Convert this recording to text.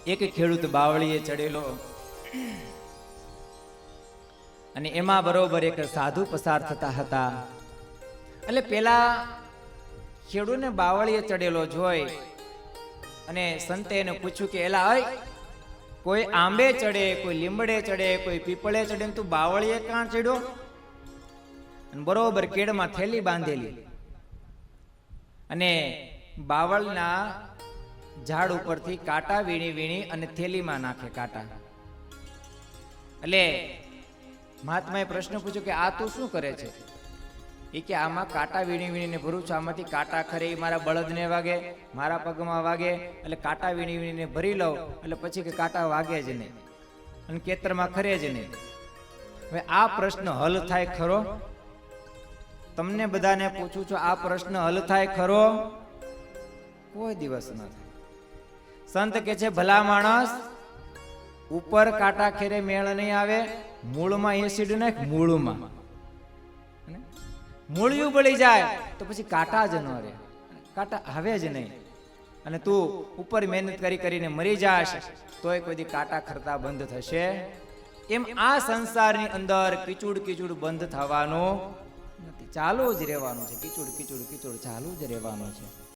એક ખેડૂત બાવળીએ ચડેલો અને એમાં બરોબર એક સાધુ પસાર થતા હતા. એટલે પેલા ખેડૂતને બાવળીએ ચડેલો જોઈ અને સંતે એને પૂછ્યું કે એલા અય કોઈ આંબે ચડે, કોઈ લીમડે ચડે, કોઈ પીપળે ચડે, તું બાવળીએ કાં ચડ્યો? અને બરોબર કેડમાં થેલી બાંધેલી અને બાવળના ઝાડ ઉપરથી કાંટા વીણી વીણી અને થેલીમાં નાખે કાંટા. એટલે મહાત્માએ પ્રશ્ન પૂછ્યો કે આ તું શું કરે છે? એ કે આમાં કાંટા વીણી વીણીને ભરું છું, આમાંથી કાંટા ખરે એ મારા બળદને વાગે, મારા પગમાં વાગે, એટલે કાંટા વીણી વીણીને ભરી લઉં, એટલે પછી કે કાંટા વાગે જ નહીં અને ખેતરમાં ખરે જ નહીં. હવે આ પ્રશ્ન હલ થાય ખરો? તમને બધાને પૂછું છું, આ પ્રશ્ન હલ થાય ખરો? કોઈ દિવસ ન થાય. સંત કે છે ભલા માણસ, ઉપર કાંટા ખેરે મેળ નહીં આવે, મૂળમાં એસિડ નાખ, મૂળમાં મૂળિયું બળી જાય તો પછી કાંટા જ ન રહે, કાંટા આવે જ નહીં. અને તું ઉપર મહેનત કરી કરીને મરી જાશ તોય કોઈ દી કાંટા ખરતા બંધ થશે? એમ આ સંસારની અંદર કીચુડ કીચુડ બંધ થવાનું નથી, ચાલુ જ રહેવાનું છે. કીચુડ કીચુડ કીચુડ ચાલુ જ રહેવાનું છે.